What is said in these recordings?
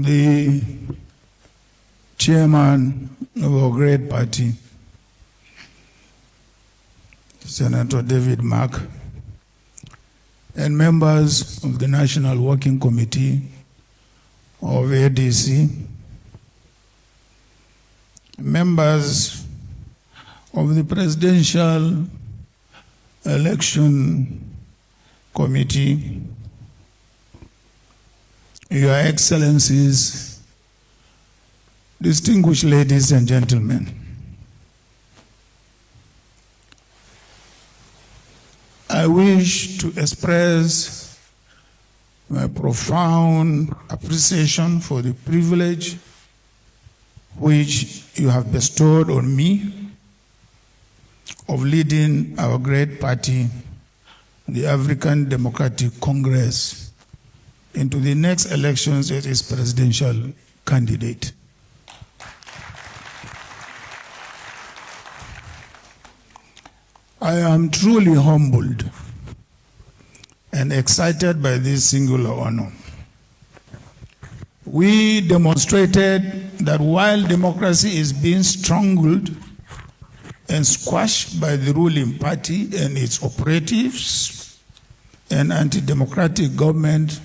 the chairman of our great party, Senator David Mark, and members of the National Working Committee of ADC, members of the Presidential Election Committee, Your Excellencies, distinguished ladies and gentlemen. I wish to express my profound appreciation for the privilege which you have bestowed on me of leading our great party, the African Democratic Congress, into the next elections as its presidential candidate. I am truly humbled and excited by this singular honor. We demonstrated that while democracy is being strangled and squashed by the ruling party and its operatives and anti-democratic government,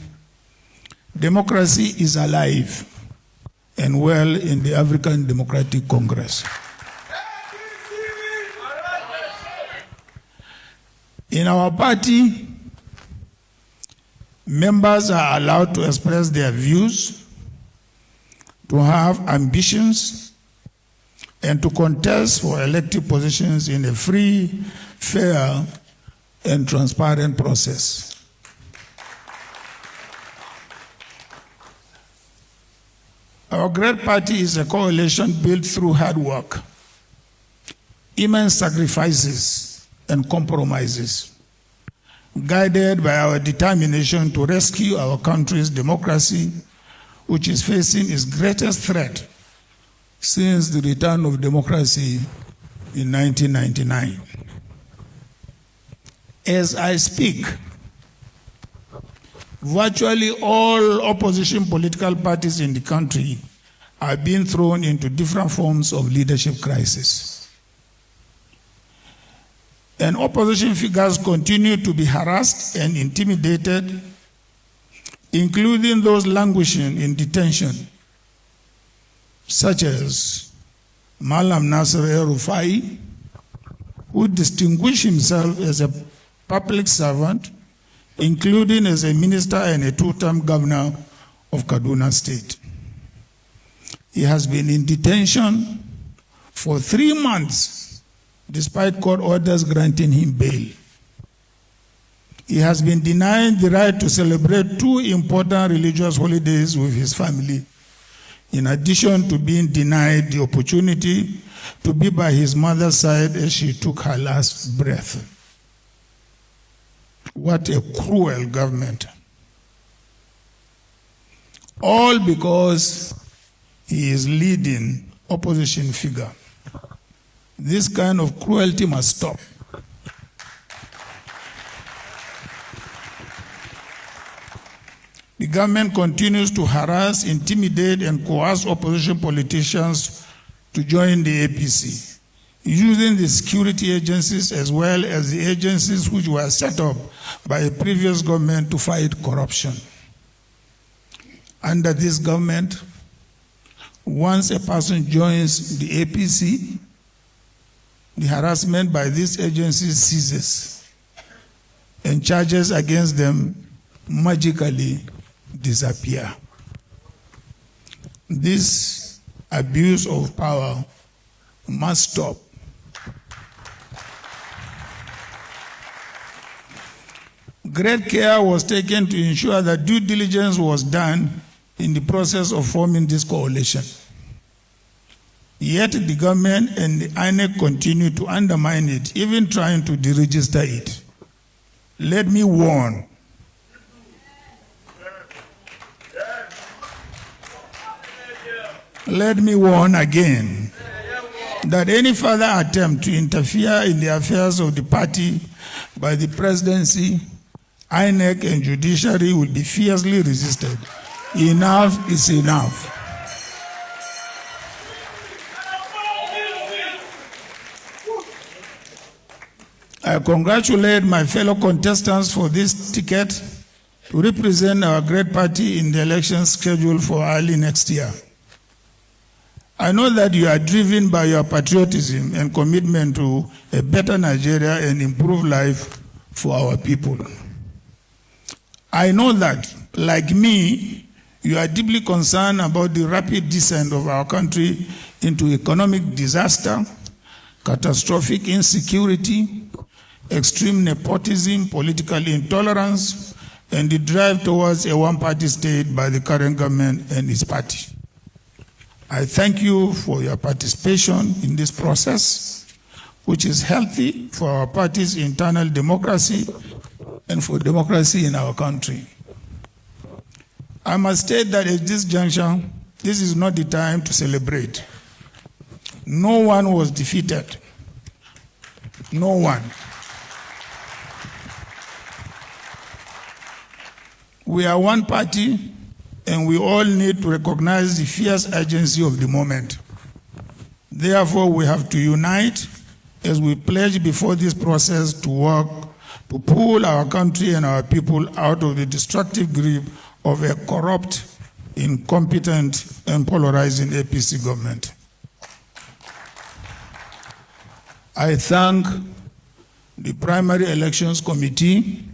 democracy is alive and well in the African Democratic Congress. In our party, members are allowed to express their views, to have ambitions, and to contest for elective positions in a free, fair, and transparent process. Our great party is a coalition built through hard work, immense sacrifices, and compromises, guided by our determination to rescue our country's democracy, which is facing its greatest threat since the return of democracy in 1999. As I speak, virtually all opposition political parties in the country are being thrown into different forms of leadership crisis. And opposition figures continue to be harassed and intimidated, including those languishing in detention, such as Malam Nasser El-Rufai, who distinguished himself as a public servant, including as a minister and a two-term governor of Kaduna State. He has been in detention for 3 months, despite court orders granting him bail. He has been denied the right to celebrate 2 important religious holidays with his family, in addition to being denied the opportunity to be by his mother's side as she took her last breath. What a cruel government. All because he is leading opposition figure. This kind of cruelty must stop. The government continues to harass, intimidate, and coerce opposition politicians to join the APC, using the security agencies as well as the agencies which were set up by a previous government to fight corruption. Under this government, once a person joins the APC, the harassment by these agencies ceases, and charges against them magically disappear. This abuse of power must stop. Great care was taken to ensure that due diligence was done in the process of forming this coalition. Yet the government and the INEC continue to undermine it, even trying to deregister it. Let me warn. Let me warn again that any further attempt to interfere in the affairs of the party by the presidency, INEC, and judiciary will be fiercely resisted Enough is enough. I congratulate my fellow contestants for this ticket to represent our great party in the elections scheduled for early next year. I know that you are driven by your patriotism and commitment to a better Nigeria and improved life for our people. I know that, like me, you are deeply concerned about the rapid descent of our country into economic disaster, catastrophic insecurity, extreme nepotism, political intolerance, and the drive towards a one-party state by the current government and its party. I thank you for your participation in this process, which is healthy for our party's internal democracy and for democracy in our country. I must state that at this juncture, this is not the time to celebrate. No one was defeated. No one. We are one party, and we all need to recognize the fierce urgency of the moment. Therefore, we have to unite as we pledge before this process to work to pull our country and our people out of the destructive grip of a corrupt, incompetent, and polarizing APC government. I thank the Primary Elections Committee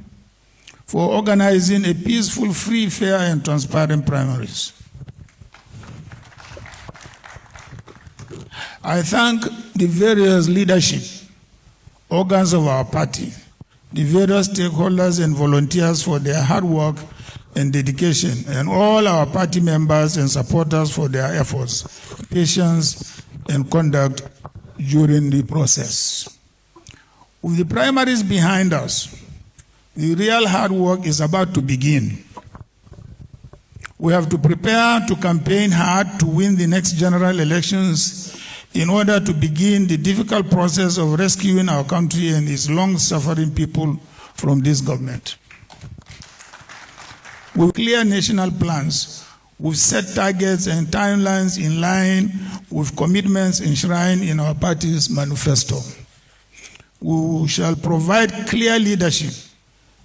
for organizing a peaceful, free, fair, and transparent primaries. I thank the various leadership organs of our party, the various stakeholders and volunteers for their hard work and dedication, and all our party members and supporters for their efforts, patience, and conduct during the process. With the primaries behind us, the real hard work is about to begin. We have to prepare to campaign hard to win the next general elections in order to begin the difficult process of rescuing our country and its long-suffering people from this government. With clear national plans, we've set targets and timelines in line with commitments enshrined in our party's manifesto. We shall provide clear leadership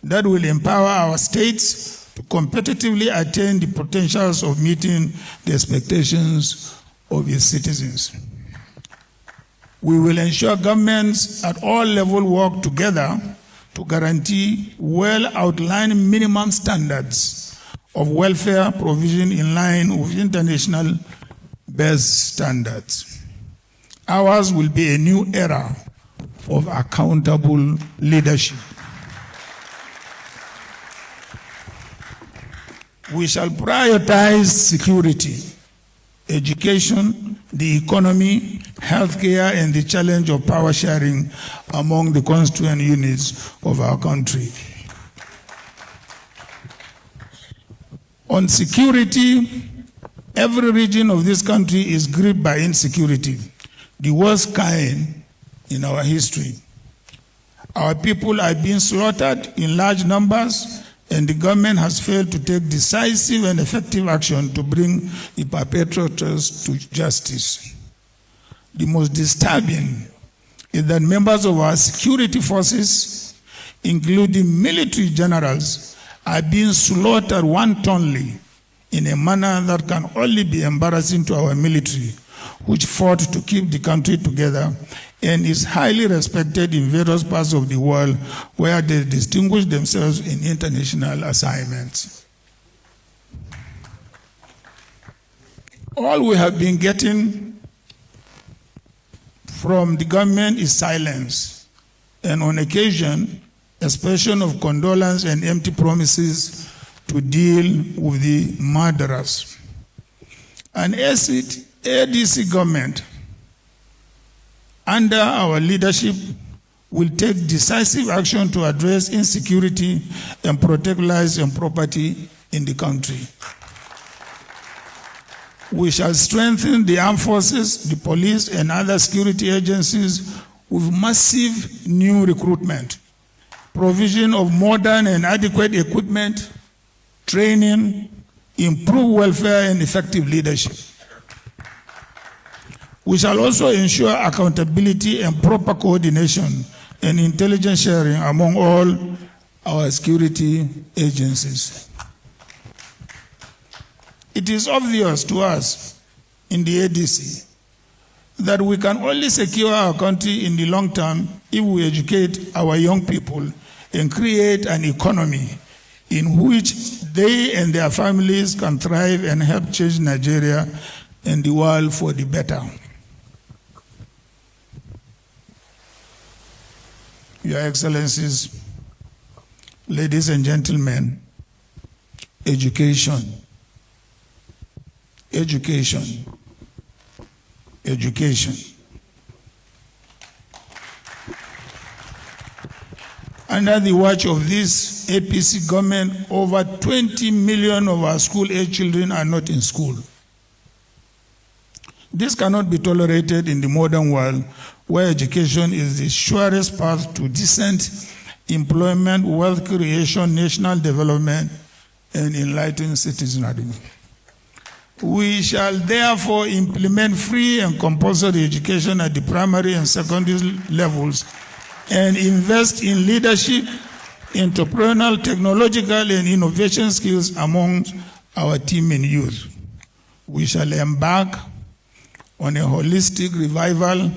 that will empower our states to competitively attain the potentials of meeting the expectations of its citizens. We will ensure governments at all levels work together to guarantee well-outlined minimum standards of welfare provision in line with international best standards. Ours will be a new era of accountable leadership. We shall prioritize security, education, the economy, healthcare, and the challenge of power sharing among the constituent units of our country. On security, every region of this country is gripped by insecurity, the worst kind in our history. Our people are being slaughtered in large numbers, and the government has failed to take decisive and effective action to bring the perpetrators to justice. The most disturbing is that members of our security forces, including military generals, are being slaughtered wantonly in a manner that can only be embarrassing to our military, which fought to keep the country together and is highly respected in various parts of the world where they distinguish themselves in international assignments. All we have been getting from the government is silence, and on occasion, expression of condolence and empty promises to deal with the murderers. An ADC government under our leadership will take decisive action to address insecurity and protect lives and property in the country. We shall strengthen the armed forces, the police, and other security agencies with massive new recruitment, provision of modern and adequate equipment, training, improve welfare and effective leadership. We shall also ensure accountability and proper coordination and intelligence sharing among all our security agencies. It is obvious to us in the ADC that we can only secure our country in the long term if we educate our young people and create an economy in which they and their families can thrive and help change Nigeria and the world for the better. Your Excellencies, ladies and gentlemen, education. Under the watch of this APC government, over 20 million of our school-age children are not in school. This cannot be tolerated in the modern world, where education is the surest path to decent employment, wealth creation, national development, and enlightened citizenry. We shall therefore implement free and compulsory education at the primary and secondary levels and invest in leadership, entrepreneurial, technological, and innovation skills among our team and youth. We shall embark on a holistic revival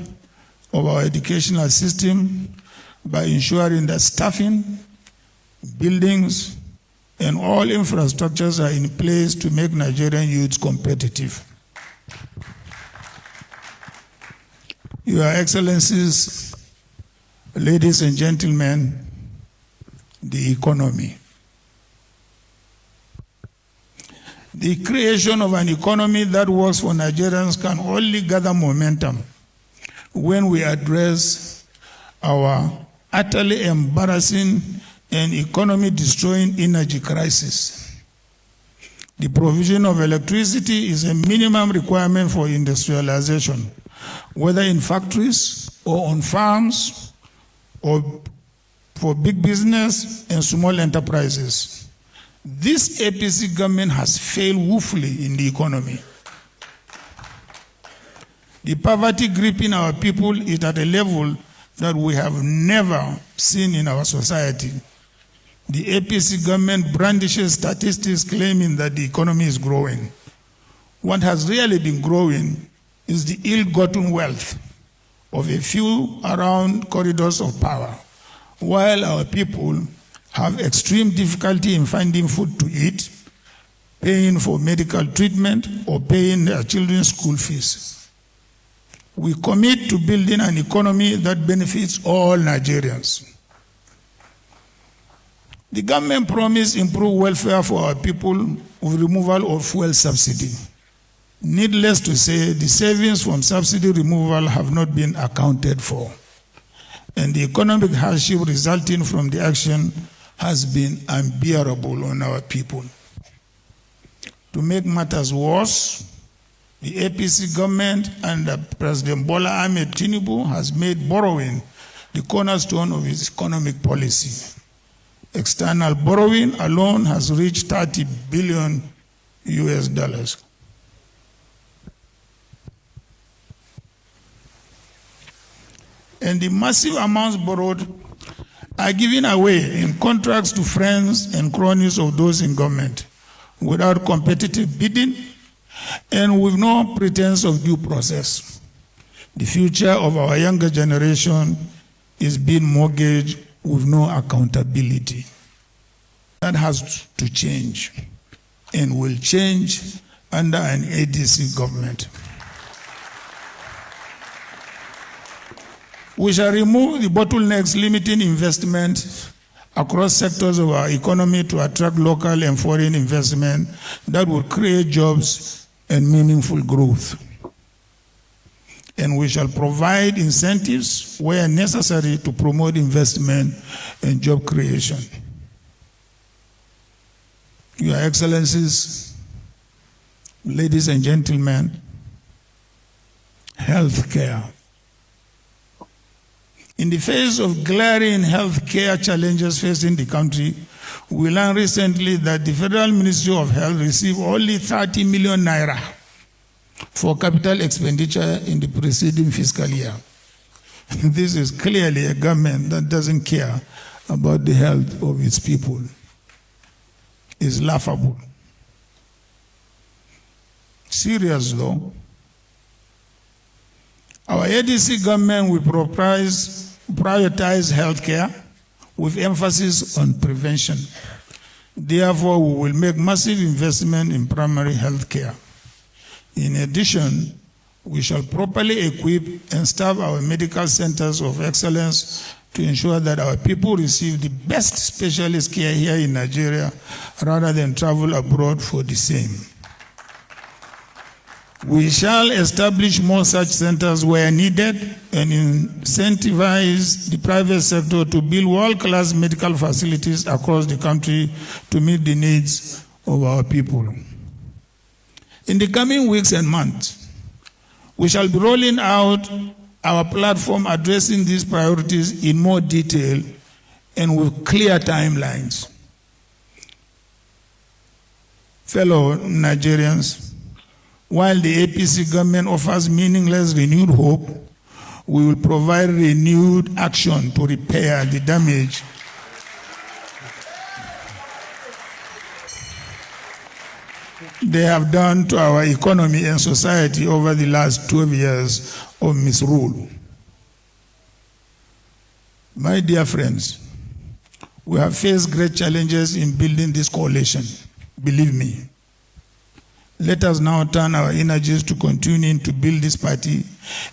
of our educational system by ensuring that staffing, buildings, and all infrastructures are in place to make Nigerian youths competitive. Your Excellencies, ladies and gentlemen, the economy. The creation of an economy that works for Nigerians can only gather momentum when we address our utterly embarrassing and economy-destroying energy crisis. The provision of electricity is a minimum requirement for industrialization, whether in factories or on farms or for big business and small enterprises. This APC government has failed woefully in the economy. The poverty gripping our people is at a level that we have never seen in our society. The APC government brandishes statistics claiming that the economy is growing. What has really been growing is the ill-gotten wealth of a few around corridors of power, while our people have extreme difficulty in finding food to eat, paying for medical treatment, or paying their children's school fees. We commit to building an economy that benefits all Nigerians. The government promised improved welfare for our people with removal of fuel subsidy. Needless to say, the savings from subsidy removal have not been accounted for, and the economic hardship resulting from the action has been unbearable on our people. To make matters worse, the APC government under President Bola Ahmed Tinubu has made borrowing the cornerstone of its economic policy. External borrowing alone has reached $30 billion. And the massive amounts borrowed are given away in contracts to friends and cronies of those in government without competitive bidding and with no pretense of due process. The future of our younger generation is being mortgaged with no accountability. That has to change and will change under an ADC government. We shall remove the bottlenecks limiting investment across sectors of our economy to attract local and foreign investment that will create jobs and meaningful growth. And we shall provide incentives where necessary to promote investment and job creation. Your Excellencies, ladies and gentlemen, health care. In the face of glaring health care challenges facing the country, We learned recently that the Federal Ministry of Health received only 30 million naira for capital expenditure in the preceding fiscal year. This is clearly a government that doesn't care about the health of its people. It's laughable. Serious though. Our ADC government will prioritize healthcare with emphasis on prevention. Therefore, we will make massive investment in primary healthcare. In addition, we shall properly equip and staff our medical centers of excellence to ensure that our people receive the best specialist care here in Nigeria rather than travel abroad for the same. We shall establish more such centers where needed and incentivize the private sector to build world-class medical facilities across the country to meet the needs of our people. In the coming weeks and months, we shall be rolling out our platform addressing these priorities in more detail and with clear timelines. Fellow Nigerians, while the APC government offers meaningless renewed hope, we will provide renewed action to repair the damage they have done to our economy and society over the last 12 years of misrule. My dear friends, we have faced great challenges in building this coalition, believe me. Let us now turn our energies to continuing to build this party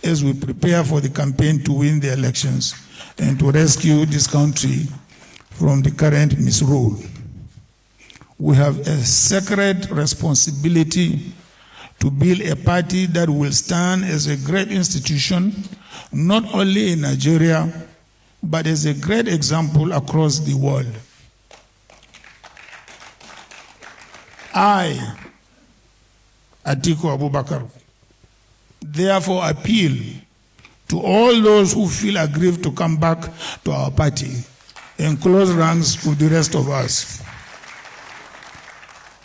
as we prepare for the campaign to win the elections and to rescue this country from the current misrule. We have a sacred responsibility to build a party that will stand as a great institution, not only in Nigeria, but as a great example across the world. I, Atiku Abubakar, therefore appeal to all those who feel aggrieved to come back to our party and close ranks with the rest of us.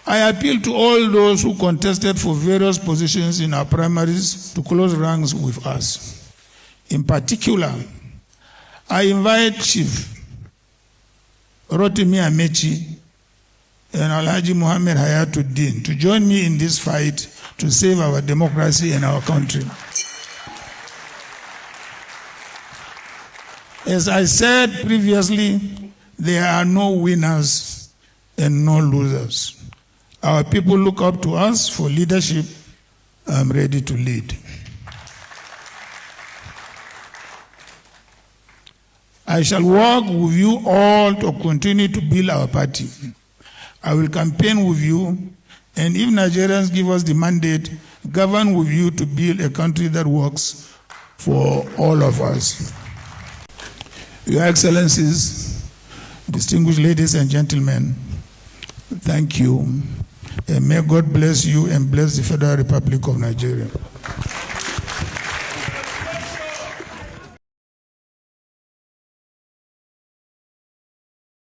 I appeal to all those who contested for various positions in our primaries to close ranks with us. In particular, I invite Chief Rotimi Amechi and Alhaji Muhammad Hayatuddin to join me in this fight to save our democracy and our country. As I said previously, there are no winners and no losers. Our people look up to us for leadership. I'm ready to lead. I shall work with you all to continue to build our party. I will campaign with you, and if Nigerians give us the mandate, govern with you to build a country that works for all of us. Your Excellencies, distinguished ladies and gentlemen, thank you, and may God bless you and bless the Federal Republic of Nigeria.